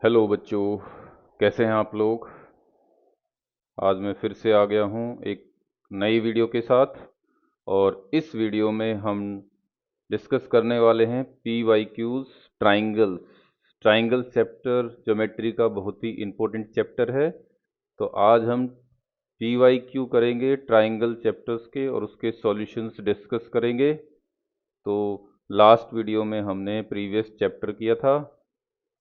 Hello बच्चों, कैसे हैं आप लोग। आज मैं फिर से आ गया हूँ एक नई वीडियो के साथ। और इस वीडियो में हम डिस्कस करने वाले हैं P Y Qs triangles. Triangle chapter geometry का बहुत ही इम्पोर्टेंट चैप्टर है। तो आज हम पी वाई क्यू करेंगे ट्राइंगल चैप्टर्स के और उसके सॉल्यूशंस डिस्कस करेंगे। तो लास्ट वीडियो में हमने प्रीवियस चैप्टर किया था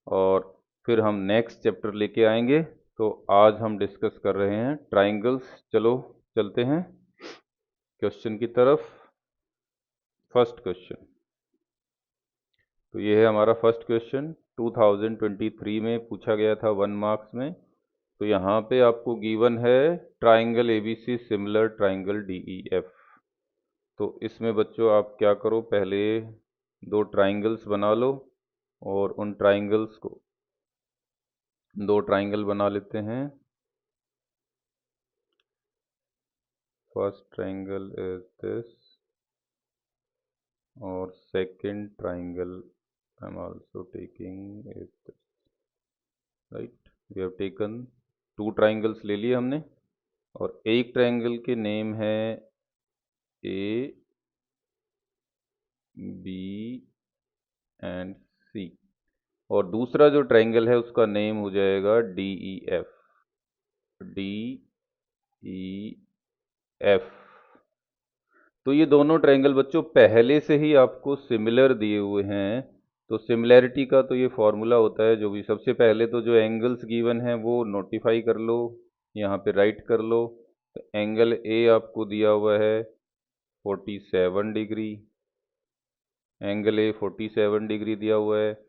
और फिर हम नेक्स्ट चैप्टर लेके आएंगे। तो आज हम डिस्कस कर रहे हैं ट्राइंगल्स। चलो चलते हैं क्वेश्चन की तरफ। फर्स्ट क्वेश्चन, तो ये है हमारा फर्स्ट क्वेश्चन। 2023 में पूछा गया था 1 मार्क्स में। तो यहाँ पे आपको गिवन है triangle ABC similar triangle DEF. तो इसमें बच्चों आप क्या करो, पहले दो ट्राइंगल्स बना लो और उन ट्राइंगल्स को दो ट्राइंगल बना लेते हैं। फर्स्ट ट्राइंगल इज दिस और second triangle I'm also taking is this, right? We have taken two triangles ले लिए हमने और एक ट्रायंगल के नेम है ए बी एंड सी और दूसरा जो ट्रायंगल है उसका नेम हो जाएगा D E F. D E F. तो ये दोनों ट्रायंगल बच्चों पहले से ही आपको सिमिलर दिए हुए हैं। तो सिमिलैरिटी का तो ये फॉर्मूला होता है, जो भी सबसे पहले तो जो एंगल्स गिवन हैं वो नोटिफाई कर लो, यहाँ पे राइट कर लो। तो एंगल ए आपको दिया हुआ है 47 डिग्री। एंगल ए 47 डिग्री दिया हुआ है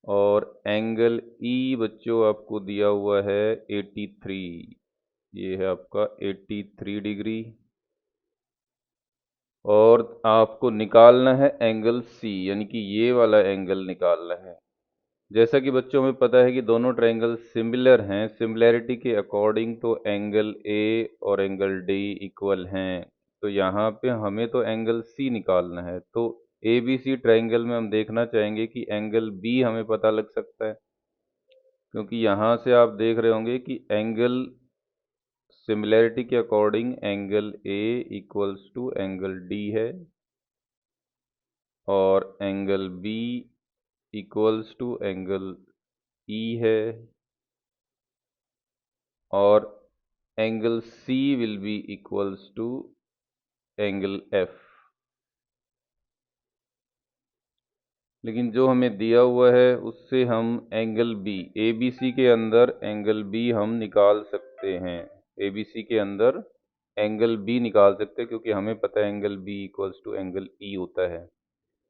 और एंगल ई बच्चों आपको दिया हुआ है 83। ये है आपका 83 डिग्री। और आपको निकालना है एंगल सी, यानी कि ये वाला एंगल निकालना है। जैसा कि बच्चों में पता है कि दोनों ट्रायंगल सिमिलर हैं, सिमिलैरिटी के अकॉर्डिंग तो एंगल ए और एंगल डी इक्वल हैं। तो यहाँ पे हमें तो एंगल सी निकालना है। तो ए बी सी ट्रायंगल में हम देखना चाहेंगे कि एंगल बी हमें पता लग सकता है, क्योंकि यहाँ से आप देख रहे होंगे कि एंगल सिमिलैरिटी के according angle A equals to angle D है और angle B equals to angle E है और angle C will be equals to angle F. लेकिन जो हमें दिया हुआ है उससे हम angle B, A B C के अंदर एंगल बी हम निकाल सकते हैं। ए बी सी के अंदर एंगल बी निकाल सकते हैं, क्योंकि हमें पता है angle B equals to angle E होता है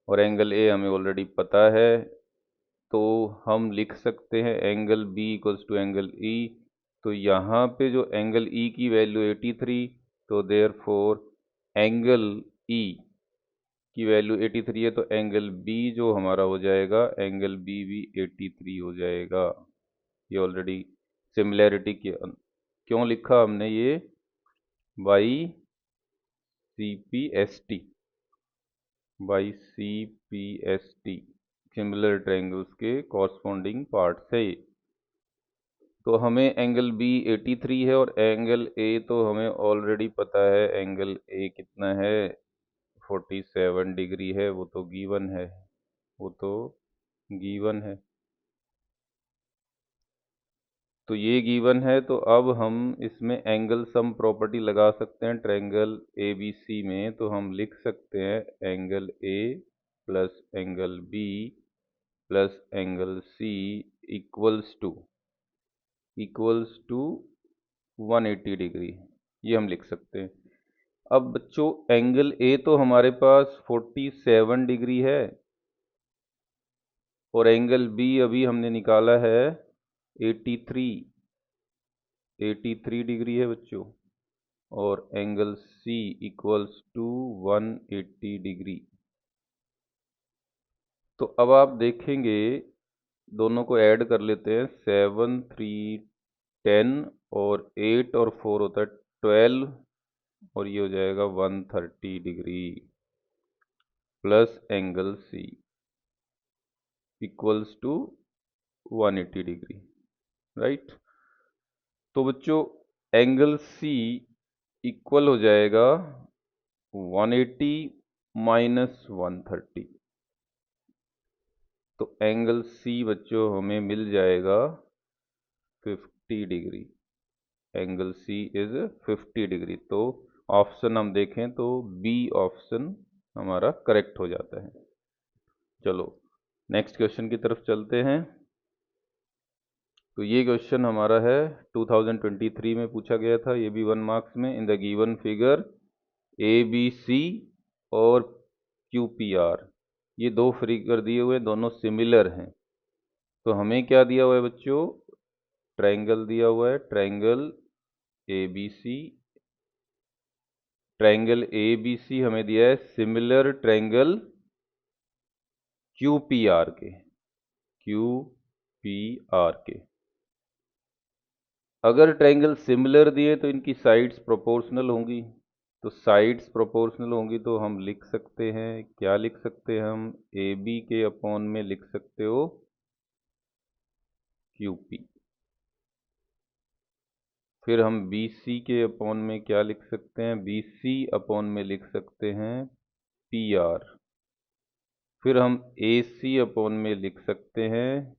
और एंगल ए हमें ऑलरेडी पता है। तो हम लिख सकते हैं angle B equals to angle E. तो यहाँ पे जो एंगल ई की वैल्यू 83, तो देयर फोर एंगल ई की वैल्यू 83 है, तो एंगल बी जो हमारा हो जाएगा, एंगल बी भी 83 हो जाएगा। ये ऑलरेडी सिमिलैरिटी के क्यों लिखा हमने ये by C P S T, by C P S T, similar triangles के कॉरस्पॉन्डिंग पार्ट है ये। तो हमें एंगल बी 83 है और एंगल ए तो हमें ऑलरेडी पता है एंगल ए कितना है, 47 डिग्री है। वो तो गिवन है, वो तो गिवन है। तो ये गिवन है, तो अब हम इसमें एंगल सम प्रॉपर्टी लगा सकते हैं ट्रायंगल ए बी सी में। तो हम लिख सकते हैं angle A plus angle B plus angle C equals to 180 degree. ये हम लिख सकते हैं। अब बच्चों एंगल ए तो हमारे पास 47 डिग्री है और एंगल बी अभी हमने निकाला है 83 डिग्री है बच्चों, और angle C equals to 180 degree. तो अब आप देखेंगे, दोनों को ऐड कर लेते हैं। 7 3 10 और 8 और 4 होता है 12 और ये हो जाएगा 130 degree plus angle C equals to 180 degree, right. तो बच्चों एंगल सी इक्वल हो जाएगा 180 माइनस 130। तो एंगल सी बच्चों हमें मिल जाएगा 50 degree. Angle C is 50 degree. तो ऑप्शन हम देखें तो बी ऑप्शन हमारा करेक्ट हो जाता है। चलो नेक्स्ट क्वेश्चन की तरफ चलते हैं। तो ये क्वेश्चन हमारा है 2023 में पूछा गया था, ये भी 1 मार्क्स में। In the given figure A B C और क्यू पी आर, ये दो फिगर दिए हुए, दोनों सिमिलर हैं। तो हमें क्या दिया हुआ है बच्चों? ट्रायंगल दिया हुआ है, triangle A B C. Triangle A B C हमें दिया है similar triangle Q P R के, क्यू पी आर के। अगर ट्रायंगल सिमिलर दिए तो इनकी साइड्स प्रोपोर्शनल होंगी। तो साइड्स प्रोपोर्शनल होंगी तो हम लिख सकते हैं, क्या लिख सकते हैं हम? ए बी के अपॉन में लिख सकते हो क्यू पी। फिर हम बी सी के अपॉन में क्या लिख सकते हैं? बी सी अपॉन में लिख सकते हैं पी आर। फिर हम ए सी अपॉन में लिख सकते हैं,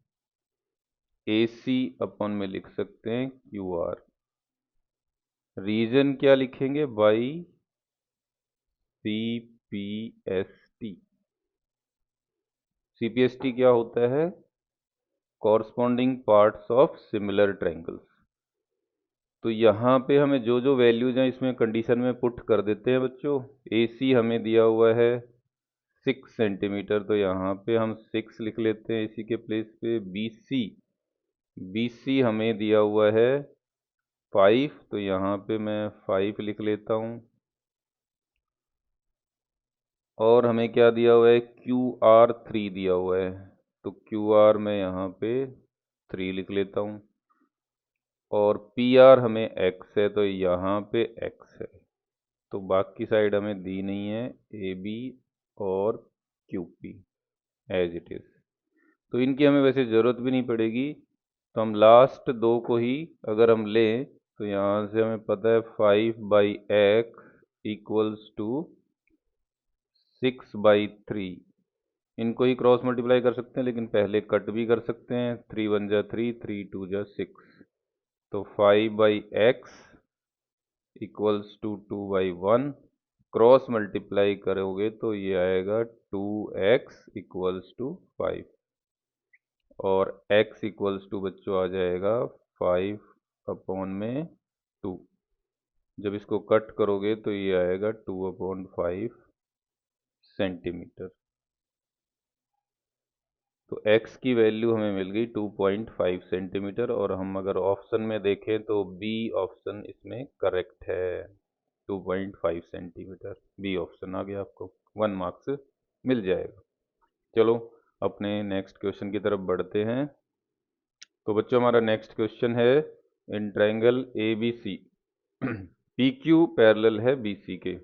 ए सी अपॉन में लिख सकते हैं क्यू आर। रीजन क्या लिखेंगे? By C P S T. C P S T क्या होता है? Corresponding parts of similar triangles. तो यहाँ पे हमें जो जो वैल्यूज हैं इसमें कंडीशन में पुट कर देते हैं बच्चों। ए सी हमें दिया हुआ है 6 सेंटीमीटर, तो यहाँ पे हम 6 लिख लेते हैं इसी के प्लेस पे। बी सी हमें दिया हुआ है 5, तो यहाँ पे मैं 5 लिख लेता हूँ। और हमें क्या दिया हुआ है? क्यू आर 3 दिया हुआ है, तो क्यू आर मैं यहाँ पे 3 लिख लेता हूँ। और पी आर हमें एक्स है, तो यहाँ पे एक्स है। तो बाकी साइड हमें दी नहीं है, ए बी और Q P as it is. तो इनकी हमें वैसे ज़रूरत भी नहीं पड़ेगी। तो हम लास्ट दो को ही अगर हम लें तो यहाँ से हमें पता है 5/x इक्वल्स टू 6/3। इनको ही क्रॉस मल्टीप्लाई कर सकते हैं, लेकिन पहले कट भी कर सकते हैं। 3 1 जा 3, 3 2 जा 6। तो 5/x equals to 2/1। Cross multiply करोगे तो ये आएगा 2x इक्वल्स टू 5। और x इक्वल्स टू बच्चों आ जाएगा 5/2। जब इसको कट करोगे तो ये आएगा 2/5 सेंटीमीटर। तो x की वैल्यू हमें मिल गई 2.5 सेंटीमीटर। और हम अगर ऑप्शन में देखें तो बी ऑप्शन इसमें करेक्ट है, 2.5 सेंटीमीटर। बी ऑप्शन आ गया, आपको 1 मार्क्स मिल जाएगा। चलो अपने नेक्स्ट क्वेश्चन की तरफ बढ़ते हैं। तो बच्चों हमारा नेक्स्ट क्वेश्चन है, in triangle A B C P Q parallel है बी सी के।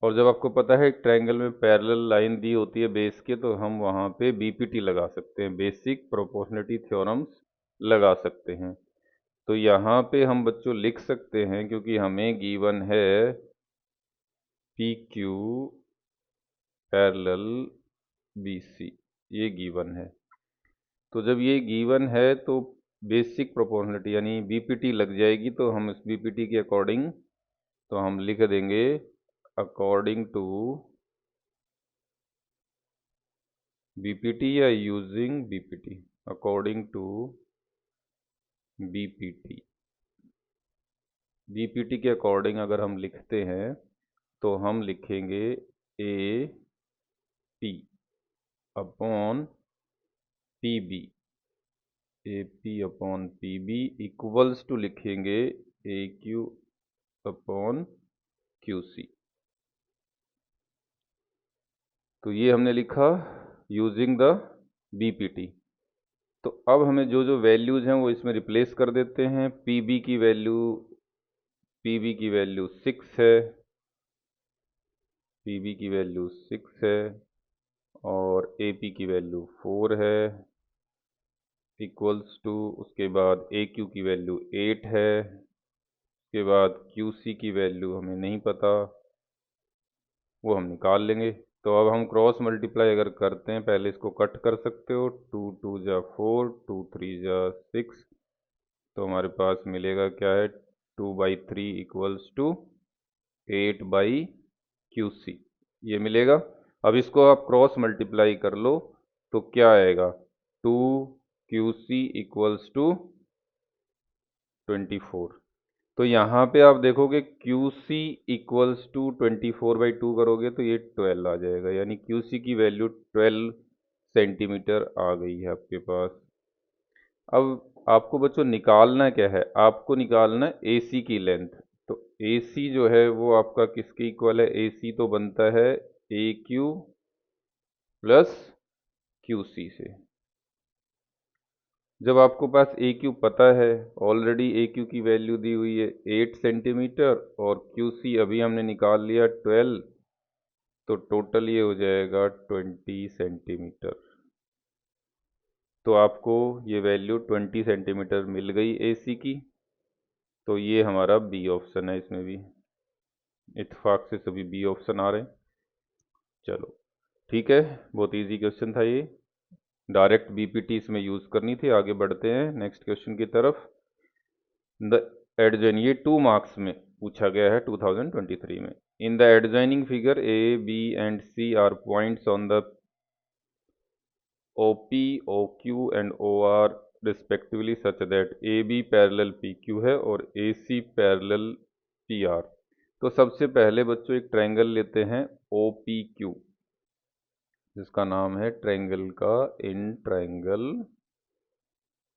और जब आपको पता है ट्रायंगल में पैरेलल लाइन दी होती है बेस के, तो हम वहाँ पे बीपीटी लगा सकते हैं, बेसिक प्रोपोर्शनलिटी थ्योरम्स लगा सकते हैं। तो यहाँ पे हम बच्चों लिख सकते हैं, क्योंकि हमें गिवन है P Q parallel B C, ये गिवन है। तो जब ये गिवन है तो बेसिक प्रोपोर्शनलिटी यानी बीपीटी लग जाएगी। तो हम इस बीपीटी के अकॉर्डिंग तो हम लिख देंगे अकॉर्डिंग टू बीपीटी या using BPT, according to BPT. BPT के अकॉर्डिंग अगर हम लिखते हैं तो हम लिखेंगे A P upon P B. A P upon P B equals to लिखेंगे A Q upon Q C. तो ये हमने लिखा यूजिंग द बीपीटी। तो अब हमें जो जो वैल्यूज हैं वो इसमें रिप्लेस कर देते हैं। पीबी की वैल्यू 6 है, पीबी की वैल्यू 6 है, और एपी की वैल्यू 4 है, इक्वल्स टू, उसके बाद ए क्यू की वैल्यू 8 है, उसके बाद क्यू सी की वैल्यू हमें नहीं पता, वो हम निकाल लेंगे। तो अब हम क्रॉस मल्टीप्लाई अगर करते हैं, पहले इसको कट कर सकते हो, 2 2 जा 4, 2 3 जा 6, तो हमारे पास मिलेगा क्या है, 2/3 इक्वल्स टू 8/QC, ये मिलेगा। अब इसको आप क्रॉस मल्टीप्लाई कर लो तो क्या आएगा, 2QC इक्वल्स टू 24। तो यहाँ पे आप देखोगे QC इक्वल्स टू 24/2 करोगे तो ये 12 आ जाएगा, यानी QC की वैल्यू 12 सेंटीमीटर आ गई है आपके पास। अब आपको बच्चों निकालना क्या है, आपको निकालना है AC की लेंथ। तो AC जो है वो आपका किसके इक्वल है, AC तो बनता है AQ प्लस QC से। जब आपको पास AQ पता है, ऑलरेडी AQ की वैल्यू दी हुई है 8 सेंटीमीटर और QC अभी हमने निकाल लिया 12, तो टोटल ये हो जाएगा 20 सेंटीमीटर। तो आपको ये वैल्यू 20 सेंटीमीटर मिल गई AC की। तो ये हमारा बी ऑप्शन है, इसमें भी इत्तेफाक से सभी बी ऑप्शन आ रहे हैं। चलो ठीक है, बहुत इजी क्वेश्चन था ये, डायरेक्ट बीपीटी इसमें यूज़ करनी थी। आगे बढ़ते हैं नेक्स्ट क्वेश्चन की तरफ। द एडजॉइन, ये 2 मार्क्स में पूछा गया है 2023 में। In the adjoining figure A B and C are points on the OP, OQ and OR respectively such that AB parallel PQ है और AC पैरेलल PR। तो सबसे पहले बच्चों एक ट्रायंगल लेते हैं OPQ, जिसका नाम है ट्रायंगल का इन ट्रायंगल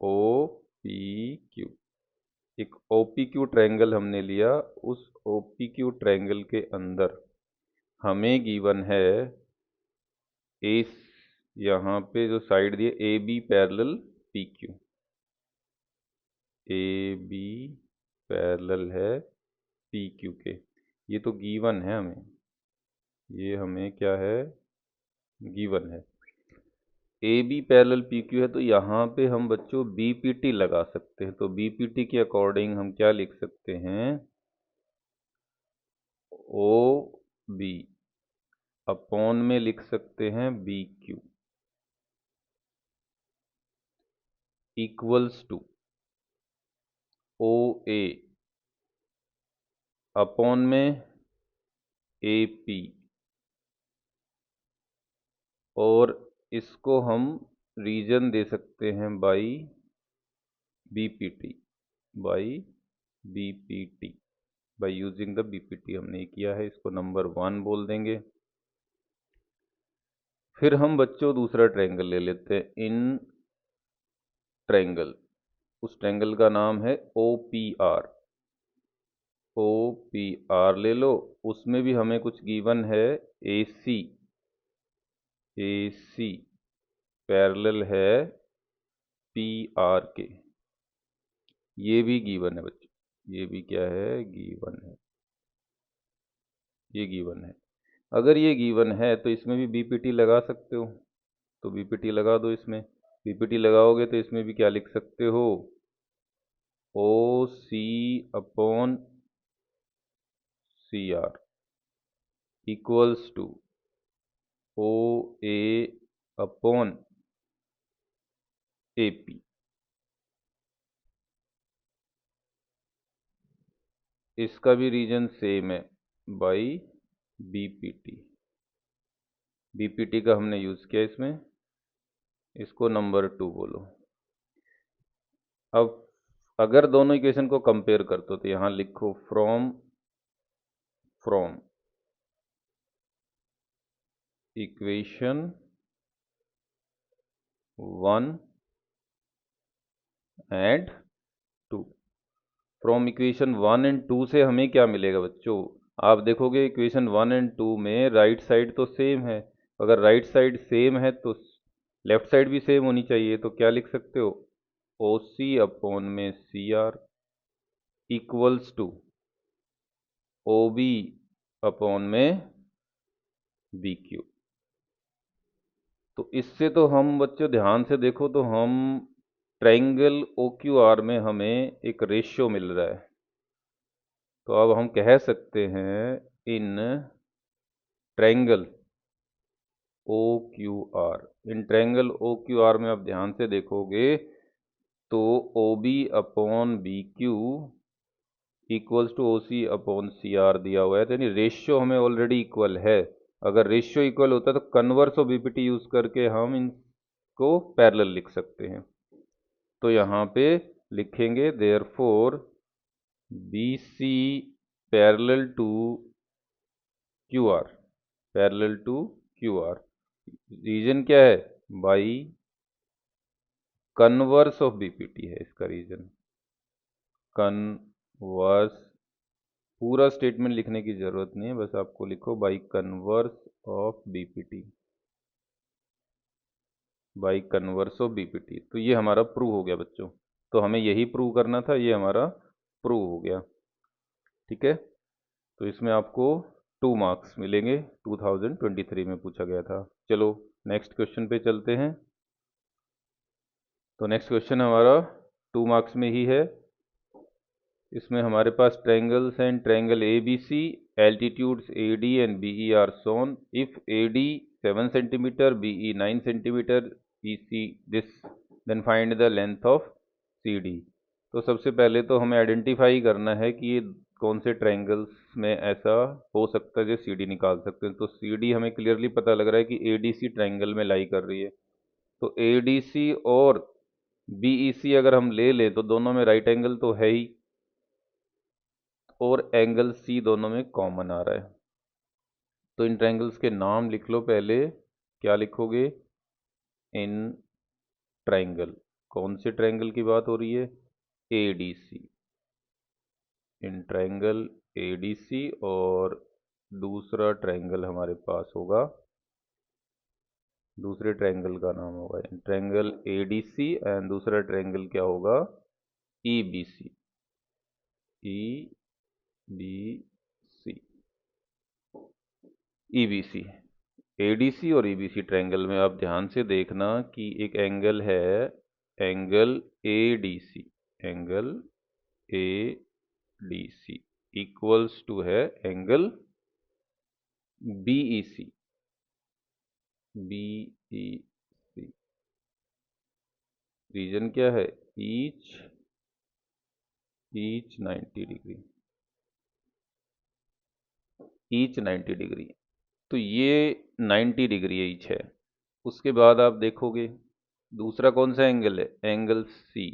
OPQ। एक OPQ ट्रायंगल हमने लिया, उस OPQ ट्रायंगल के अंदर हमें गिवन है इस यहाँ पे जो साइड दिए AB parallel PQ, AB parallel है PQ के, ये तो गिवन है हमें, ये हमें क्या है, गिवन है। AB पैरेलल PQ है, तो यहाँ पे हम बच्चों BPT लगा सकते हैं। तो BPT के अकॉर्डिंग हम क्या लिख सकते हैं, OB अपॉन में लिख सकते हैं BQ equals to OA upon में AP, और इसको हम रीजन दे सकते हैं by BPT, by BPT, by using the BPT हमने किया है, इसको नंबर 1 बोल देंगे। फिर हम बच्चों दूसरा ट्रायंगल ले लेते हैं, इन ट्रायंगल, उस ट्रायंगल का नाम है OPR। OPR ले लो, उसमें भी हमें कुछ गिवन है, AC पैरेलल है PR के, ये भी गिवन है बच्चों, ये भी क्या है, गिवन है, ये गिवन है। अगर ये गिवन है तो इसमें भी BPT लगा सकते हो, तो BPT लगा दो। इसमें BPT लगाओगे तो इसमें भी क्या लिख सकते हो, OC upon CR equals to OA upon AP। इसका भी रीजन सेम है, बाई BPT। BPT का हमने यूज़ किया इसमें, इसको नंबर 2 बोलो। अब अगर दोनों इक्वेशन को कंपेयर कर दो तो यहाँ लिखो from equation 1 and 2। From equation 1 and 2 से हमें क्या मिलेगा बच्चों, आप देखोगे इक्वेशन 1 एंड 2 में राइट साइड तो सेम है, अगर राइट साइड सेम है तो लेफ्ट साइड भी सेम होनी चाहिए। तो क्या लिख सकते हो, OC अपॉन में CR equals to OB upon में BQ। तो इससे तो हम बच्चों ध्यान से देखो तो हम ट्रायंगल OQR में हमें एक रेशियो मिल रहा है, तो अब हम कह सकते हैं in triangle OQR, in triangle OQR में आप ध्यान से देखोगे तो OB upon BQ equals to OC upon CR दिया हुआ है, तो यानी रेशियो हमें ऑलरेडी इक्वल है। अगर रेशियो इक्वल होता है तो कन्वर्स ऑफ BPT यूज करके हम इनको पैरेलल लिख सकते हैं। तो यहाँ पे लिखेंगे therefore BC parallel to QR, parallel to QR। Reason क्या है? बाई कन्वर्स ऑफ BPT है इसका रीजन। कन्वर्स, पूरा स्टेटमेंट लिखने की जरूरत नहीं है, बस आपको लिखो by converse of BPT, by converse of BPT। तो ये हमारा प्रूव हो गया बच्चों, तो हमें यही प्रूव करना था, ये हमारा प्रूव हो गया। ठीक है, तो इसमें आपको 2 मार्क्स मिलेंगे, 2023 में पूछा गया था। चलो नेक्स्ट क्वेश्चन पे चलते हैं। तो नेक्स्ट क्वेश्चन हमारा 2 मार्क्स में ही है। इसमें हमारे पास triangles and triangle ABC, altitudes AD and BE are shown. If AD 7 centimetre, BE 9 centimetre, EC this, then find the length of CD। तो सबसे पहले तो हमें आइडेंटिफाई करना है कि ये कौन से ट्रायंगल्स में ऐसा हो सकता है जो CD निकाल सकते हैं। तो CD हमें क्लियरली पता लग रहा है कि ADC ट्रायंगल में लाई कर रही है, तो ADC और BEC अगर हम ले लें तो दोनों में राइट एंगल तो है ही, और एंगल C दोनों में कॉमन आ रहा है। तो इन ट्रायंगल्स के नाम लिख लो पहले। क्या लिखोगे? इन ट्रायंगल, कौन से ट्रायंगल की बात हो रही है? ADC, इन ट्रायंगल ADC। और दूसरा ट्रायंगल हमारे पास होगा, दूसरे ट्रायंगल का नाम होगा इन ट्रायंगल ADC, एंड दूसरा ट्रायंगल क्या होगा? EBC, EBC, EBC। ADC और EBC ट्रायंगल में आप ध्यान से देखना कि एक एंगल है, angle ADC, angle ADC equals to है एंगल BEC, BEC। रीजन क्या है? Each 90 degree, each 90 degree. तो ये 90 डिग्री ईच है। उसके बाद आप देखोगे दूसरा कौन सा एंगल है? Angle C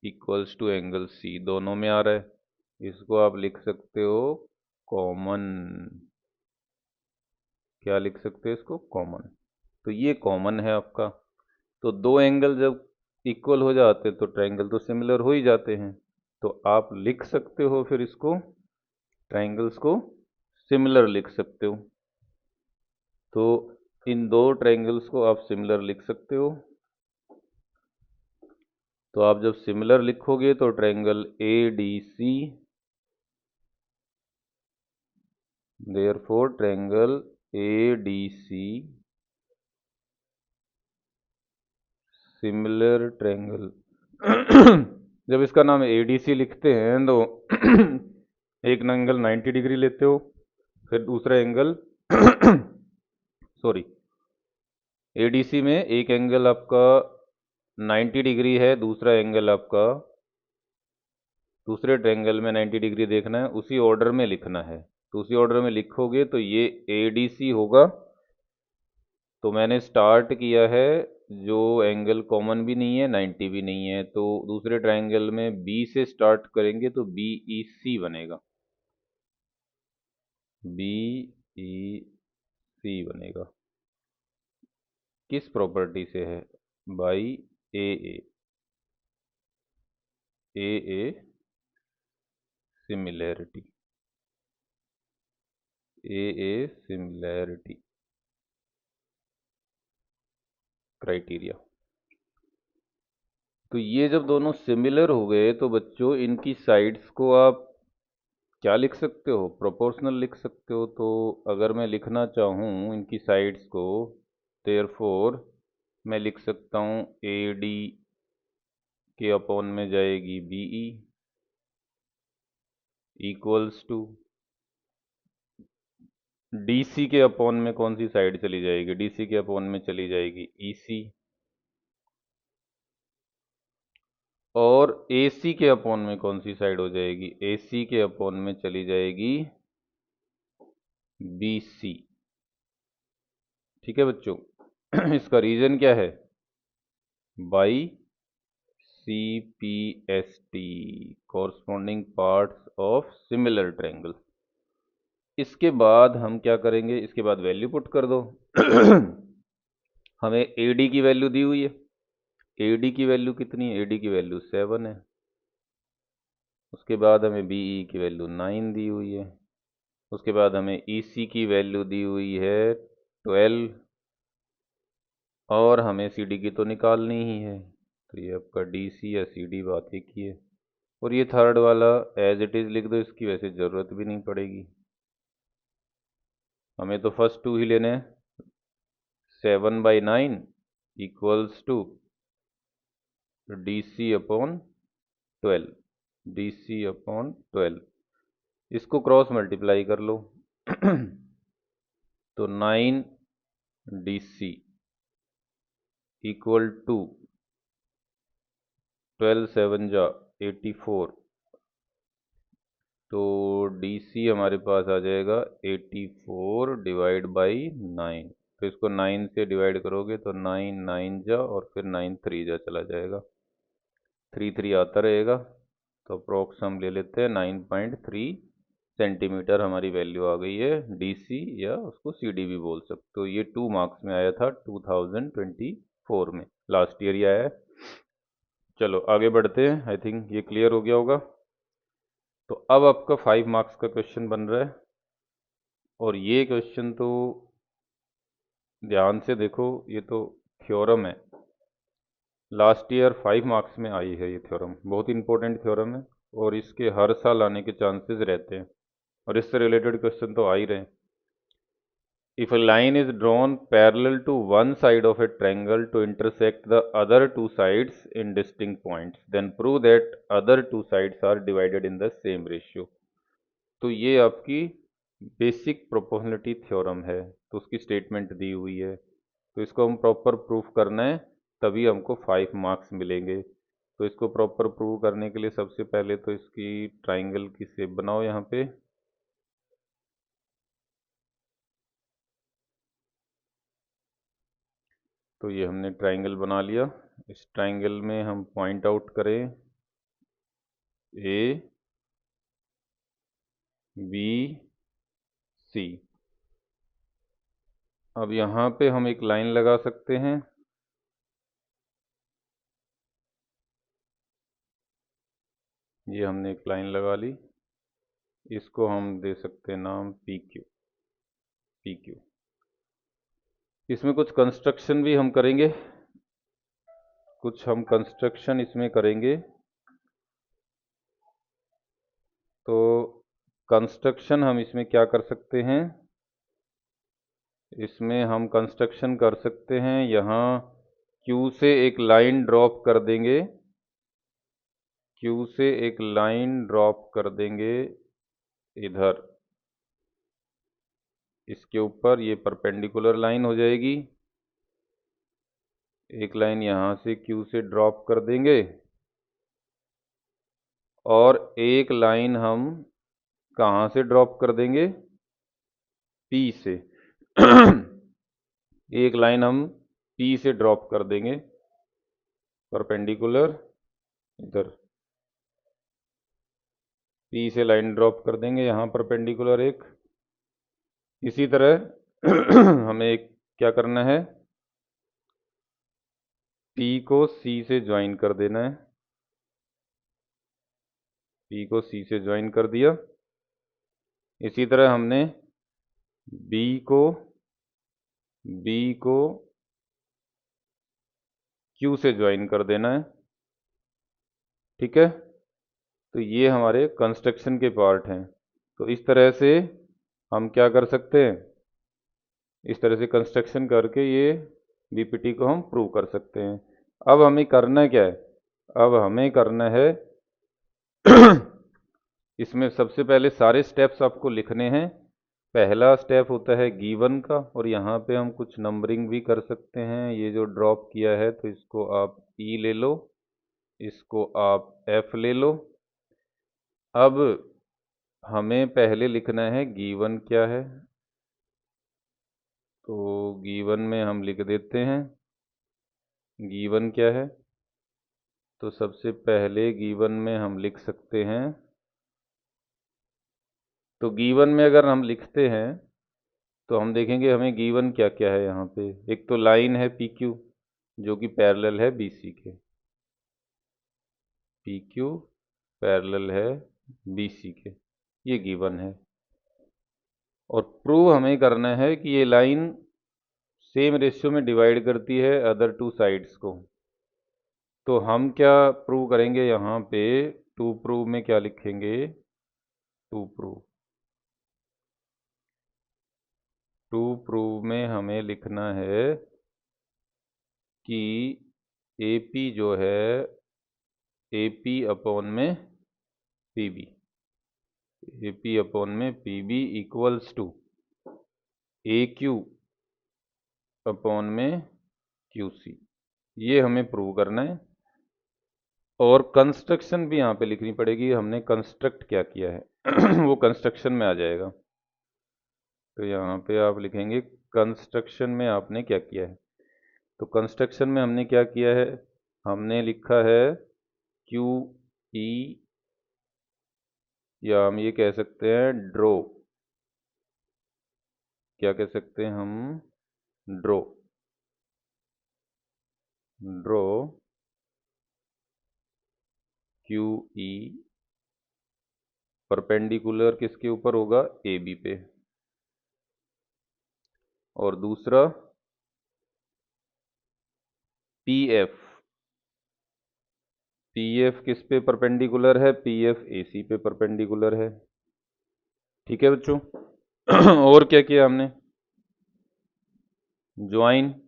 equals to angle C, दोनों में आ रहा है। इसको आप लिख सकते हो कॉमन। क्या लिख सकते हो इसको? कॉमन। तो ये कॉमन है आपका। तो दो एंगल जब इक्वल हो जाते तो ट्रायंगल तो सिमिलर हो ही जाते हैं, तो आप लिख सकते हो फिर इसको, ट्रायंगल्स को सिमिलर लिख सकते हो। तो इन दो ट्रायंगल्स को आप सिमिलर लिख सकते हो। तो आप जब सिमिलर लिखोगे तो triangle ADC, therefore triangle ADC similar triangle. जब इसका नाम ADC लिखते हैं तो एक एंगल 90 डिग्री लेते हो, फिर दूसरा एंगल सॉरी, ADC में एक एंगल आपका 90 डिग्री है, दूसरा एंगल आपका, दूसरे ट्रायंगल में 90 डिग्री देखना है, उसी ऑर्डर में लिखना है। तो उसी ऑर्डर में लिखोगे तो ये ADC होगा। तो मैंने स्टार्ट किया है, जो एंगल कॉमन भी नहीं है 90 भी नहीं है, तो दूसरे ट्रायंगल में B से स्टार्ट करेंगे तो BEC बनेगा, BEC बनेगा। किस प्रॉपर्टी से है? By AA, AA similarity, AA similarity criteria. तो ये जब दोनों सिमिलर हो गए तो बच्चों इनकी साइड्स को आप क्या लिख सकते हो? प्रोपोर्शनल लिख सकते हो। तो अगर मैं लिखना चाहूँ इनकी साइड्स को, देयरफॉर मैं लिख सकता हूँ AD के अपॉन में जाएगी BE इक्वल्स टू DC के अपॉन में कौन सी साइड चली जाएगी, DC के अपॉन में चली जाएगी EC, और AC के अपॉन में कौन सी साइड हो जाएगी, AC के अपॉन में चली जाएगी BC। ठीक है बच्चों। इसका रीजन क्या है, by CPST corresponding parts of similar triangle. इसके बाद हम क्या करेंगे, इसके बाद वैल्यू पुट कर दो। हमें AD की वैल्यू दी हुई है, AD की वैल्यू कितनी है, AD की वैल्यू 7 है। उसके बाद हमें BE की वैल्यू 9 दी हुई है। उसके बाद हमें EC की वैल्यू दी हुई है 12, और हमें CD की तो निकालनी ही है, तो ये आपका DC या CD बात ही की है। और ये थर्ड वाला एज इट इज़ लिख दो, इसकी वैसे ज़रूरत भी नहीं पड़ेगी, हमें तो फर्स्ट टू ही लेने हैं। 7/9 equals to DC upon 12, DC upon 12, इसको क्रॉस मल्टीप्लाई कर लो। तो 9DC इक्वल टू 12 7 जा 84, तो DC हमारे पास आ जाएगा 84 डिवाइड बाई 9। तो इसको 9 से डिवाइड करोगे तो 9 9 जा और फिर 9 3 जा चला जाएगा, 3 3 आता रहेगा, तो अप्रोक्स हम ले लेते हैं 9.3 सेंटीमीटर हमारी वैल्यू आ गई है DC, या उसको CD भी बोल सकते हो। ये 2 मार्क्स में आया था 2024 में, लास्ट ईयर ही आया है। चलो आगे बढ़ते हैं, आई थिंक ये क्लियर हो गया होगा। तो अब आपका 5 मार्क्स का क्वेश्चन बन रहा है, और ये क्वेश्चन तो ध्यान से देखो, ये तो थ्योरम है, लास्ट ईयर 5 मार्क्स में आई है ये थ्योरम, बहुत इंपॉर्टेंट थ्योरम है, और इसके हर साल आने के चांसेस रहते हैं, और इससे रिलेटेड क्वेश्चन तो आ ही रहे हैं। If a line is drawn parallel to one side of a triangle to intersect the other two sides in distinct points, then prove that other two sides are divided in the same ratio। तो ये आपकी basic proportionality theorem है, तो उसकी statement दी हुई है, तो इसको हम प्रॉपर प्रूफ करना है, तभी हमको 5 मार्क्स मिलेंगे। तो इसको प्रॉपर प्रूव करने के लिए सबसे पहले तो इसकी ट्राइंगल की शेप बनाओ यहाँ पे। तो ये हमने ट्राइंगल बना लिया। इस ट्राइंगल में हम पॉइंट आउट करें A B C। अब यहाँ पे हम एक लाइन लगा सकते हैं, ये हमने एक लाइन लगा ली, इसको हम दे सकते हैं नाम PQ। इसमें कुछ कंस्ट्रक्शन भी हम करेंगे, कुछ हम कंस्ट्रक्शन इसमें करेंगे। तो कंस्ट्रक्शन हम इसमें क्या कर सकते हैं, इसमें हम कंस्ट्रक्शन कर सकते हैं, यहाँ Q से एक लाइन ड्रॉप कर देंगे, Q से एक लाइन ड्रॉप कर देंगे इधर, इसके ऊपर ये परपेंडिकुलर लाइन हो जाएगी। एक लाइन यहाँ से Q से ड्रॉप कर देंगे, और एक लाइन हम कहाँ से ड्रॉप कर देंगे, P से। एक लाइन हम P से ड्रॉप कर देंगे परपेंडिकुलर इधर, P से लाइन ड्रॉप कर देंगे यहाँ परपेंडिकुलर एक। इसी तरह हमें एक क्या करना है, P को C से ज्वाइन कर देना है, P को C से ज्वाइन कर दिया। इसी तरह हमने B को Q से ज्वाइन कर देना है। ठीक है, तो ये हमारे कंस्ट्रक्शन के पार्ट हैं। तो इस तरह से हम क्या कर सकते हैं, इस तरह से कंस्ट्रक्शन करके ये BPT को हम प्रूव कर सकते हैं। अब हमें करना क्या है, अब हमें करना है इसमें सबसे पहले सारे स्टेप्स आपको लिखने हैं। पहला स्टेप होता है गिवन का, और यहाँ पे हम कुछ नंबरिंग भी कर सकते हैं। ये जो ड्रॉप किया है तो इसको आप ई ले लो, इसको आप एफ ले लो। अब हमें पहले लिखना है गिवन क्या है, तो गिवन में हम लिख देते हैं गिवन क्या है। तो सबसे पहले गिवन में हम लिख सकते हैं, तो गिवन में अगर हम लिखते हैं तो हम देखेंगे हमें गिवन क्या क्या है। यहाँ पे एक तो लाइन है पी क्यू जो कि पैरेलल है बी सी के, पी क्यू पैरेलल है बी सी के, ये गिवन है। और प्रूव हमें करना है कि ये लाइन सेम रेशियो में डिवाइड करती है अदर टू साइड्स को। तो हम क्या प्रूव करेंगे यहाँ पे, टू प्रूव में क्या लिखेंगे, टू प्रूव में हमें लिखना है कि ए पी जो है ए पी अपॉन में P B, A P upon में P B equals to A Q upon में क्यू सी, ये हमें प्रूव करना है। और कंस्ट्रक्शन भी यहाँ पे लिखनी पड़ेगी, हमने कंस्ट्रक्ट क्या किया है वो कंस्ट्रक्शन में आ जाएगा। तो यहाँ पे आप लिखेंगे कंस्ट्रक्शन में आपने क्या किया है। तो कंस्ट्रक्शन में हमने क्या किया है, हमने लिखा है क्यू ई, या हम ये कह सकते हैं ड्रो, क्या कह सकते हैं हम, draw draw Q E perpendicular किसके ऊपर होगा, ए बी पे। और दूसरा पी एफ, पी एफ किस पे परपेंडिकुलर है, पी एफ ए सी पे परपेंडिकुलर है। ठीक है बच्चों और क्या किया हमने, join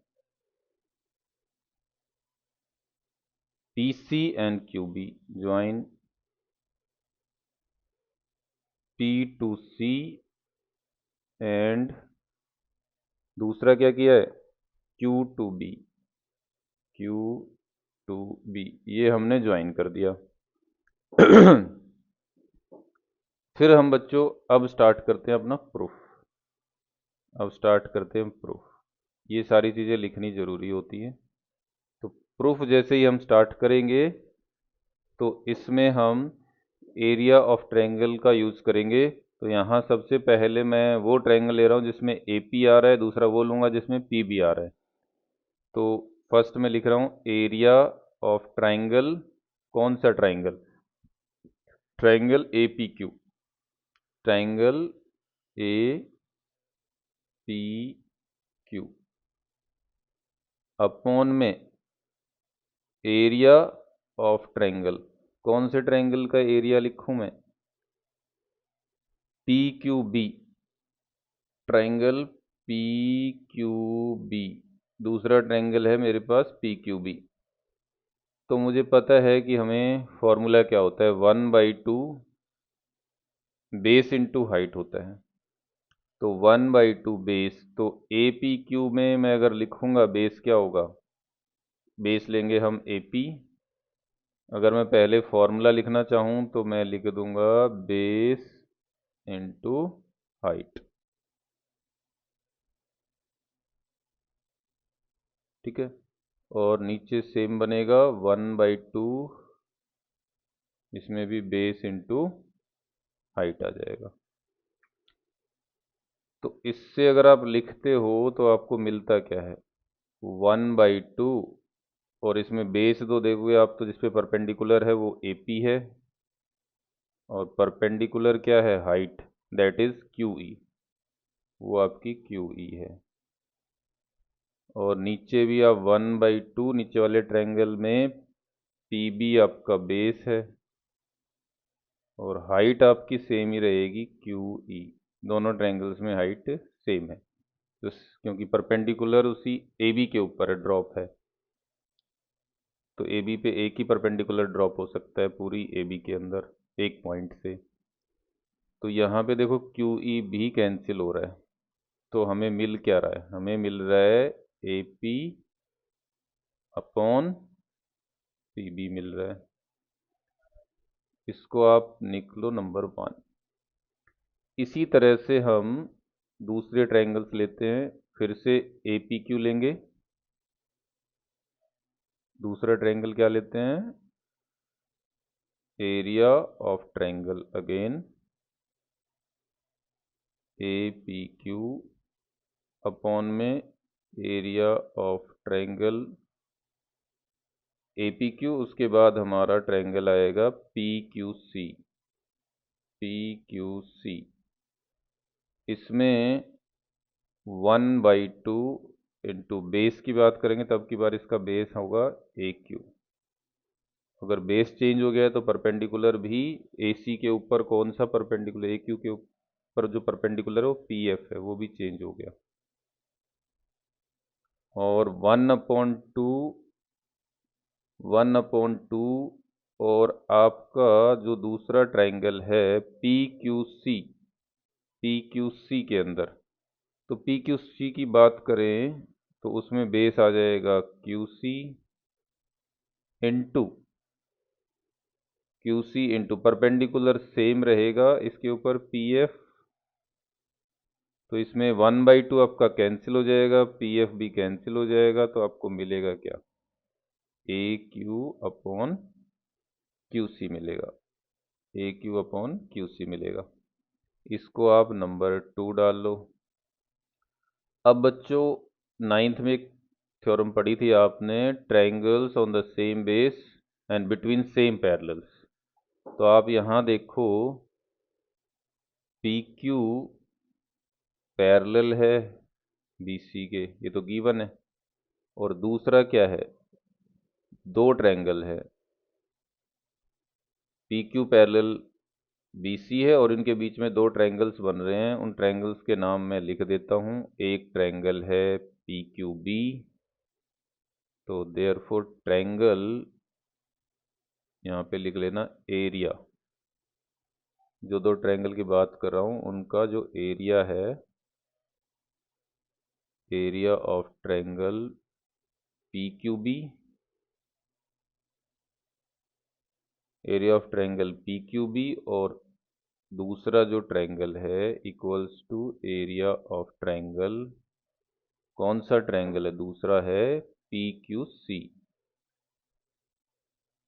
P C and Q B, join P to C and दूसरा क्या किया है, Q to B, Q to B, ये हमने ज्वाइन कर दिया फिर हम बच्चों अब स्टार्ट करते हैं अपना प्रूफ। अब स्टार्ट करते हैं प्रूफ, ये सारी चीज़ें लिखनी ज़रूरी होती हैं। तो प्रूफ जैसे ही हम स्टार्ट करेंगे तो इसमें हम एरिया ऑफ ट्रायंगल का यूज़ करेंगे। तो यहाँ सबसे पहले मैं वो ट्रायंगल ले रहा हूँ जिसमें ए पी आ रहा है, दूसरा वो लूँगा जिसमें पी बी आ रहा है। तो फर्स्ट में लिख रहा हूँ एरिया ऑफ ट्रायंगल, कौन सा ट्रायंगल, triangle A P Q, triangle A P Q upon में एरिया ऑफ ट्रायंगल, कौन से ट्रायंगल का एरिया लिखूं मैं, P Q B, triangle P Q B, दूसरा ट्रायंगल है मेरे पास पी क्यू बी। तो मुझे पता है कि हमें फॉर्मूला क्या होता है, 1/2 बेस इंटू हाइट होता है। तो 1/2 बेस, तो ए पी क्यू में मैं अगर लिखूंगा बेस क्या होगा, बेस लेंगे हम ए पी। अगर मैं पहले फॉर्मूला लिखना चाहूँ तो मैं लिख दूंगा बेस इंटू हाइट। ठीक है, और नीचे सेम बनेगा 1/2, इसमें भी बेस इंटू हाइट आ जाएगा। तो इससे अगर आप लिखते हो तो आपको मिलता क्या है, 1/2, और इसमें बेस तो देखोगे आप तो जिसपे परपेंडिकुलर है वो ए पी है, और परपेंडिकुलर क्या है, height, that is Q E, वो आपकी क्यू ई है। और नीचे भी आप 1/2, नीचे वाले ट्रायंगल में पी बी आपका बेस है, और हाइट आपकी सेम ही रहेगी क्यू ई, दोनों ट्रायंगल्स में हाइट सेम है, तो क्योंकि परपेंडिकुलर उसी ए बी के ऊपर है, ड्रॉप है। तो ए बी पे एक ही परपेंडिकुलर ड्रॉप हो सकता है पूरी ए बी के अंदर एक पॉइंट से। तो यहाँ पे देखो क्यू ई भी कैंसिल हो रहा है, तो हमें मिल क्या रहा है? हमें मिल रहा है A P upon P B मिल रहा है। इसको आप लिख लो नंबर 1। इसी तरह से हम दूसरे ट्रायंगल्स लेते हैं। फिर से ए पी क्यू लेंगे। दूसरा ट्रायंगल क्या लेते हैं? Area of triangle again A P Q upon में area of triangle A P Q. उसके बाद हमारा ट्रायंगल आएगा P Q C. P Q C इसमें 1/2 इंटू बेस की बात करेंगे तब की बार इसका बेस होगा ए क्यू। अगर बेस चेंज हो गया है तो परपेंडिकुलर भी ए सी के ऊपर कौन सा परपेंडिकुलर ए क्यू के ऊपर जो परपेंडिकुलर है वो पी एफ है, वो भी चेंज हो गया। और 1/2 और आपका जो दूसरा ट्रायंगल है पी क्यू सी के अंदर, तो पी क्यू सी की बात करें तो उसमें बेस आ जाएगा Q C into perpendicular same रहेगा इसके ऊपर पी एफ। तो इसमें 1/2 आपका कैंसिल हो जाएगा, पी एफ भी कैंसिल हो जाएगा, तो आपको मिलेगा क्या? ए क्यू अपॉन क्यू सी मिलेगा। ए क्यू अपॉन क्यू सी मिलेगा। इसको आप नंबर 2 डाल लो। अब बच्चों 9th में एक थ्योरम पढ़ी थी आपने, triangles on the same base and between same parallels. तो आप यहाँ देखो पी क्यू पैरेलल है बी सी के, ये तो गिवन है। और दूसरा क्या है? दो ट्रायंगल है, P Q parallel B C है और इनके बीच में दो ट्रायंगल्स बन रहे हैं। उन ट्रायंगल्स के नाम मैं लिख देता हूँ। एक ट्रायंगल है पी क्यू बी, तो देयरफॉर ट्रायंगल यहाँ पे लिख लेना एरिया। जो दो ट्रायंगल की बात कर रहा हूँ उनका जो एरिया है, area of triangle P Q B, area of triangle P Q B, और दूसरा जो ट्रायंगल है equals to area of triangle, कौन सा ट्रायंगल है? दूसरा है P Q C.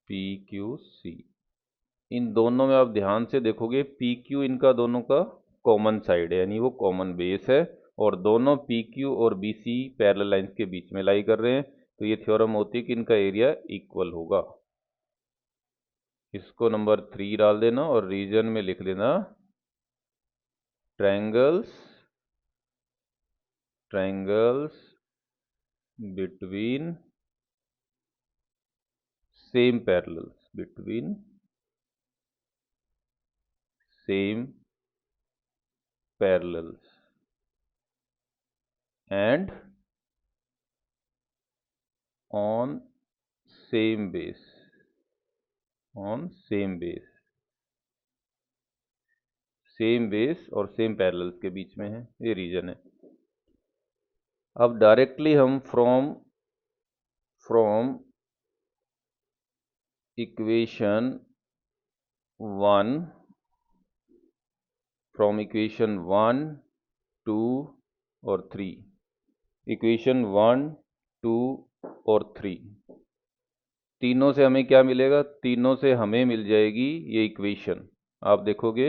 P Q C इन दोनों में आप ध्यान से देखोगे पी क्यू इनका दोनों का कॉमन साइड है, यानी वो कॉमन बेस है। और दोनों पी क्यू और बी सी पैरेलल लाइंस के बीच में लाई कर रहे हैं, तो ये थ्योरम होती है कि इनका एरिया इक्वल होगा। इसको नंबर 3 डाल देना और रीजन में लिख देना triangles between same parallels, between same parallels and on same base, same base और सेम पैरेलल्स के बीच में है, ये रीजन है। अब डायरेक्टली हम फ्रॉम इक्वेशन 1 2 और 3, इक्वेशन 1 2 और 3 तीनों से हमें क्या मिलेगा? तीनों से हमें मिल जाएगी ये इक्वेशन। आप देखोगे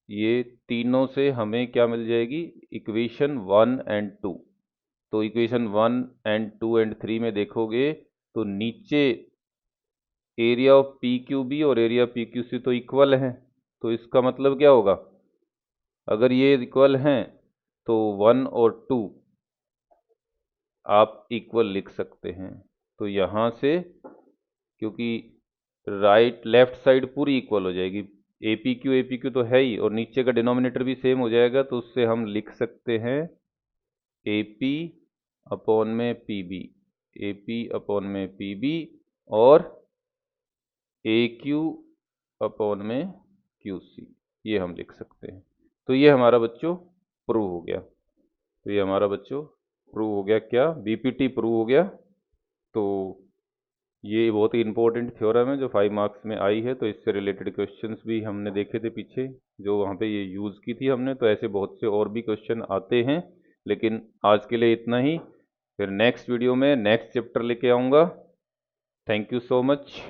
ये तीनों से हमें क्या मिल जाएगी? Equation 1 and 2। तो इक्वेशन 1 एंड 2 एंड 3 में देखोगे तो नीचे area of P Q B और एरिया पी क्यू सी तो इक्वल हैं। तो इसका मतलब क्या होगा? अगर ये इक्वल हैं तो 1 और 2 आप इक्वल लिख सकते हैं। तो यहाँ से क्योंकि राइट लेफ्ट साइड पूरी इक्वल हो जाएगी, ए पी क्यू तो है ही और नीचे का डिनोमिनेटर भी सेम हो जाएगा, तो उससे हम लिख सकते हैं ए पी अपॉन में P B, A P upon में पी बी, और ए क्यू अपॉन में क्यू सी, ये हम लिख सकते हैं। तो ये हमारा बच्चों प्रूव हो गया। तो ये हमारा बच्चों प्रूव हो गया, क्या? बीपीटी प्रूव हो गया। तो ये बहुत ही इंपॉर्टेंट थ्योरम है जो 5 मार्क्स में आई है। तो इससे रिलेटेड क्वेश्चंस भी हमने देखे थे पीछे, जो वहाँ पे ये यूज़ की थी हमने। तो ऐसे बहुत से और भी क्वेश्चन आते हैं, लेकिन आज के लिए इतना ही। फिर नेक्स्ट वीडियो में नेक्स्ट चैप्टर लेके आऊँगा। Thank you so much.